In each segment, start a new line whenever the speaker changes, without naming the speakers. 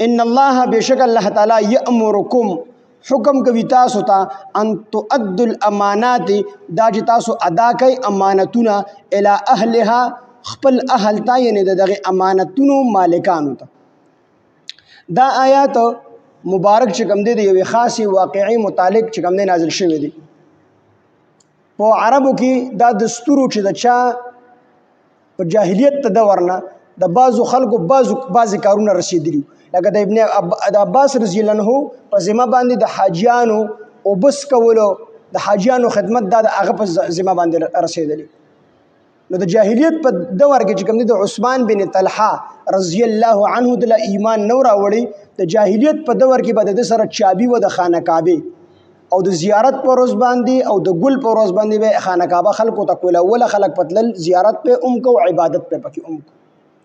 ان الله بشک الله تعالی یامرکم حکم کوي تاسو ته ان تؤدوا الامانات دا چې تاسو ادا کوي امانتونه الی اهلها خپل اهل ته یعنی دغه امانتونو مالکانو ته. دا آیات مبارک چې کوم دی د یوې خاصې واقعي متعلق چې کوم دی نازل شوی دی. په عربو کې دا دستور چې د چا په جاهلیت ته د ورنه د بعضو خلکو بعضې کارونه رسېدلي لکه د ابن عباس رضی الله عنه په ذمه باندې د حاجیانو اوبس کولو د حاجیانو خدمت دا د هغه په ذمه باندې رسېدلی. نو د جاهلیت په دور کې چې کوم دی د عثمان بن طلحه رضی الله عنه د ایمان نو راوړی. د جاهلیت په دور کې به د سره چابي و د خانه کعبه او د زیارت په روز باندې او د ګل په روز باندې به خانه کعبه خلکو ته کوله ولا خلک پتل زیارت په کو عبادت په پکې کو.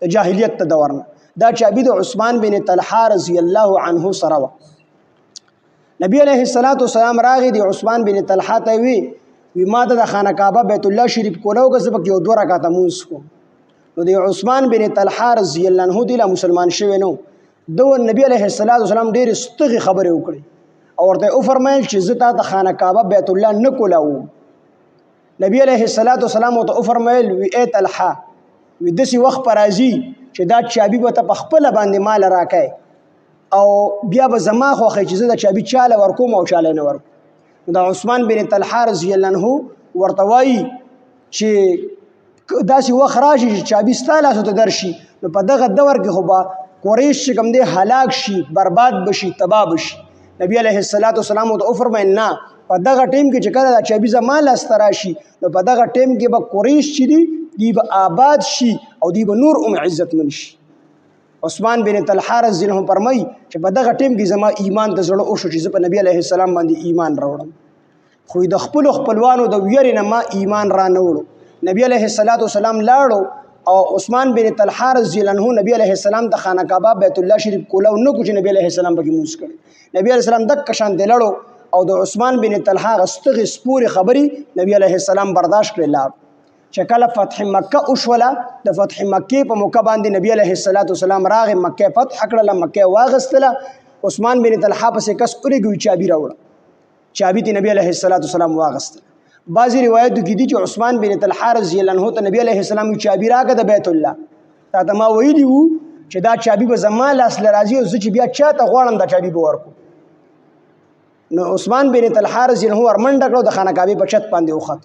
د جاهلیت ته دور نه دا چابي د عثمان بن طلحه رضی الله عنه سره و. نبی علیہ الصلوۃ والسلام راغی د عثمان بن طلحه ته وی ما د خانه کعبه بیت الله شریف کولو غزبک یو 2 رکعات مونږ کو. نو د عثمان بن طلحه رضی الله عنه د مسلمان شوی نو دو نبی علیہ الصلوۃ والسلام ډېر ستغي خبره وکړي او ورته او فرمایل چې زتا د خانه کعبه بیت الله نه کولاو. نبی علیہ الصلوۃ والسلام ته او فرمایل وی ای طلحه وی دسی وخت پر راځي چې دا چابي به ته خپل باندې مال راکای او بیا به زما خو چې زه د چابي چاله ورکوم او چاله نه ورکوم. دا عثمان بن طلحه رضی الله عنه ورته وایي چې داسې وخت راشي چې چابي ستا لاسو ته درشي نو په دغه دور کې خو به قریش چې کوم دی هلاک شي برباد بشي تباه بشي. نبی علیہ الصلوۃ والسلام ته فرمایل نه په دغه ټیم کې چې کله دا چابي زما لاس ته راشي نو په دغه ټیم کې به قریش چې دی به آباد شي او دی به نور عزت من شي. عثمان بن طلحه رضی الله عنه فرمایي چې په دغه ټیم کې زما ایمان د زړه او شو چې په نبی علیہ السلام باندې ایمان راوړم خو د خپلوانو د ویری نه ما ایمان را نه وړو. نبی علیہ الصلوۃ والسلام لاړو او عثمان بن طلحه رضی الله عنه نبی علیہ السلام د خانه کعبه بیت الله شریف کولاو نو کو چې نبی علیہ السلام پکې موږ کړي. نبی علیہ السلام دک شان دلړو او د عثمان بن طلحه غستغ سپوري خبري نبی علیہ السلام برداشت کړل. لاړ چې کله فتح مکه وشوله د فتح مکه په موقع باندې نبی علیہ الصلوۃ والسلام راغ مکه فتح کړل مکه واغستله. عثمان بن طلحه پسې کس اورېږي چابي راوړه چابي ته نبی علیہ الصلوۃ والسلام واغستله. بعضی روایتو کې دي چې عثمان بن طلحه رضی الله عنه ته نبی علیہ السلام چابي راکړه د بیت الله تا ته ما ویلی وو چې دا چابي به زما لاس لراځي او زه چې بیا چاته غواړم دا چابي به ورکو. نو عثمان بن طلحه رضی الله عنه ورمنډه کړو د خانه کعبه په چت باندې وخت.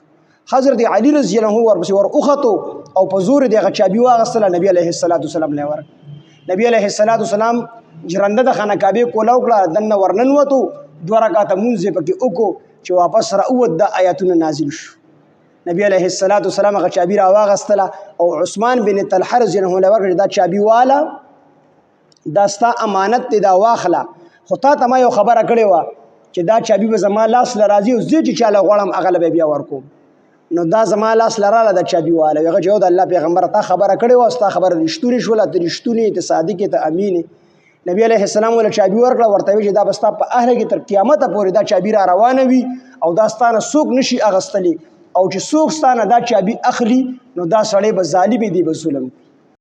حضرت علی رضی الله عنه ورپسې ور اوختو او په زور دغه چابي واغستله نبی علیہ الصلوۃ والسلام له ور. نبی علیہ الصلوۃ والسلام جرنده د خانه کعبه کولاو کړه دنه ورنن وته 2 رکعات مونږ پکې وکړو چې واپس را اوت د آیاتونه نازل شو. نبی علیہ الصلوۃ والسلام هغه چابي را واغستله او عثمان بن طلحه رضی الله عنه ورکړه دا چابي والا دا ستا امانت دی دا واخله خو تا ته ما یو خبره کړې وه چې دا چابي به زما لاس له راځي او زه چې چاله غواړم هغه له بیا ورکوم. نو دا زما لاس له راله د چابي والا هغه چې د الله پیغمبر تا خبره کړې وه ستا خبره رښتونې شوله ته رښتونې ته صادقې ته امینې. نبی علیہ السلام ول چابي ورکړه ورته وی چې دا بستا په اهله کې تر قیامت پورې دا چابي را روانه وي او دا ستانه څوک نشي اغستلی او چې څوک ستانه دا چابي اخلي نو دا سړی به ظالم دی به ظلم.